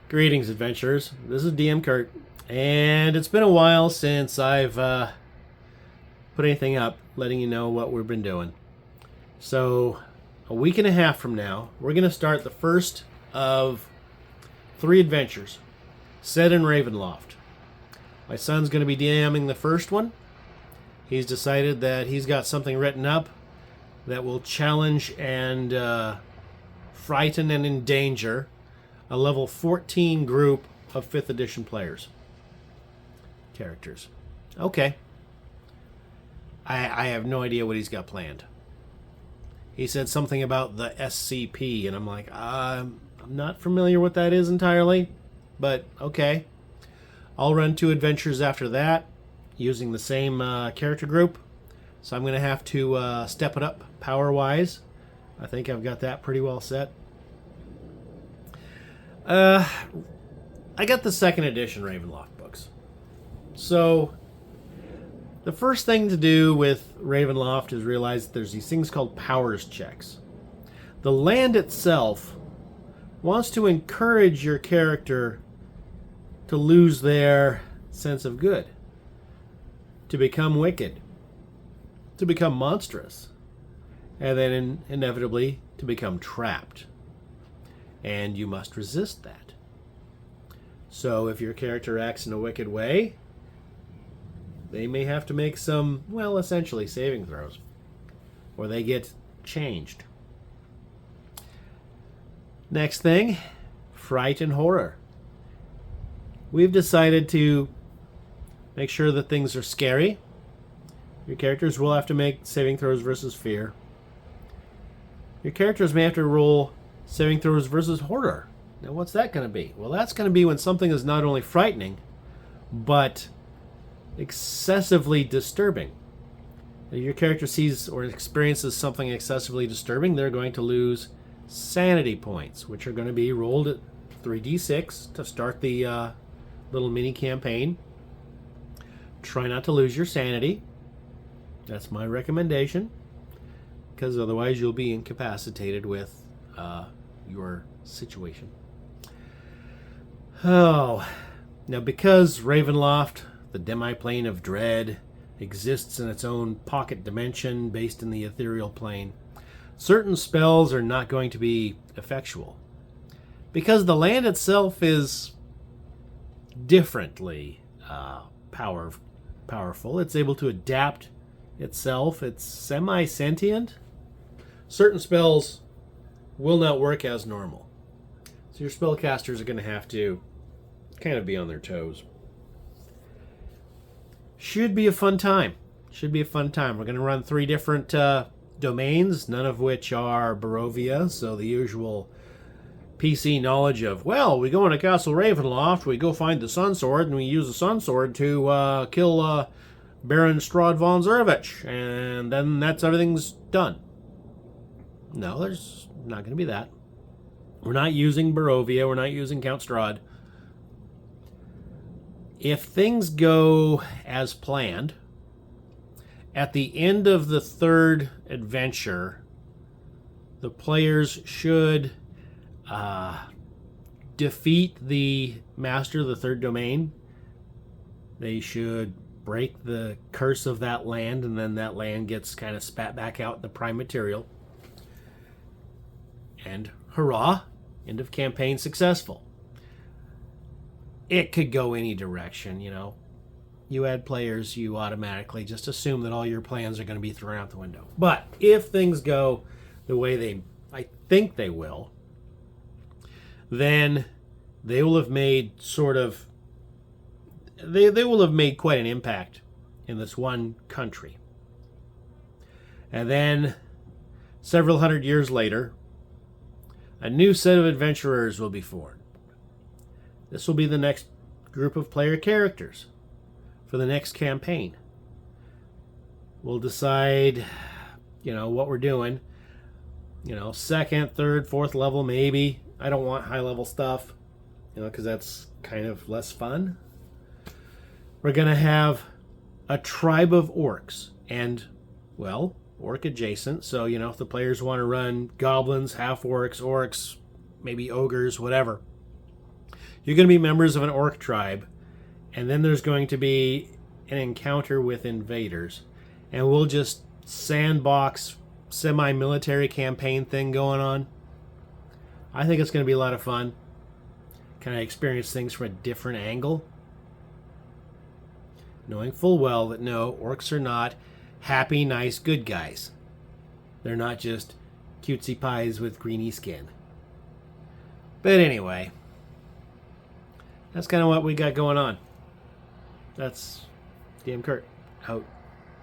Greetings, adventurers. This is DM Kurt, and it's been a while since I've put anything up letting you know what we've been doing. So, a week and a half from now, we're going to start the first of 3 adventures set in Ravenloft. My son's going to be DMing the first one. He's decided that he's got something written up that will challenge and frighten and endanger a level 14 group of 5th edition players. Characters. Okay. I have no idea what he's got planned. He said something about the SCP, and I'm like, I'm not familiar what that is entirely, but okay. I'll run 2 adventures after that, using the same character group, so I'm going to have to step it up power-wise. I think I've got that pretty well set. I got the 2nd edition Ravenloft books. So, the first thing to do with Ravenloft is realize that there's these things called powers checks. The land itself wants to encourage your character to lose their sense of good, to become wicked, to become monstrous, and then inevitably to become trapped. And you must resist that. So if your character acts in a wicked way, they may have to make some, well, essentially saving throws, or they get changed. Next thing, fright and horror. We've decided to make sure that things are scary. Your characters will have to make saving throws versus fear. Your characters may have to roll saving throws versus horror. Now what's that going to be? Well, that's going to be when something is not only frightening, but excessively disturbing. If your character sees or experiences something excessively disturbing, they're going to lose sanity points, which are going to be rolled at 3d6 to start the little mini campaign. Try not to lose your sanity. That's my recommendation, because otherwise you'll be incapacitated with your situation. Oh, now because Ravenloft, the demi-plane of dread, exists in its own pocket dimension based in the ethereal plane, certain spells are not going to be effectual. Because the land itself is differently powerful. It's able to adapt itself. It's semi-sentient. Certain spells will not work as normal. So your spellcasters are going to have to kind of be on their toes. Should be a fun time. We're going to run 3 different domains, none of which are Barovia, so the usual PC knowledge of, well, we go into Castle Ravenloft, we go find the Sun Sword, and we use the Sun Sword to kill Baron Strahd von Zervich, and then everything's done. No, there's not going to be that. We're not using Barovia. We're not using Count Strahd. If things go as planned, at the end of the 3rd adventure, the players should defeat the master of the 3rd domain. They should break the curse of that land, and then that land gets kind of spat back out in the prime material. And hurrah, end of campaign successful. It could go any direction, you know. You add players, you automatically just assume that all your plans are going to be thrown out the window. But if things go the way I think they will, then they will have made they will have made quite an impact in this one country. And then several hundred years later, a new set of adventurers will be formed. This will be the next group of player characters for the next campaign. We'll decide, what we're doing. 2nd, 3rd, 4th level maybe. I don't want high level stuff, because that's kind of less fun. We're going to have a tribe of orcs and, well, orc adjacent. So, if the players want to run goblins, half orcs, maybe ogres, whatever, You're going to be members of an orc tribe, and then there's going to be an encounter with invaders, and we'll just sandbox semi-military campaign thing going on. I think it's going to be a lot of fun. Can I experience things from a different angle? Knowing full well that no, orcs are not happy, nice, good guys. They're not just cutesy pies with greeny skin. But anyway, that's kind of what we got going on. That's DM Kurt out.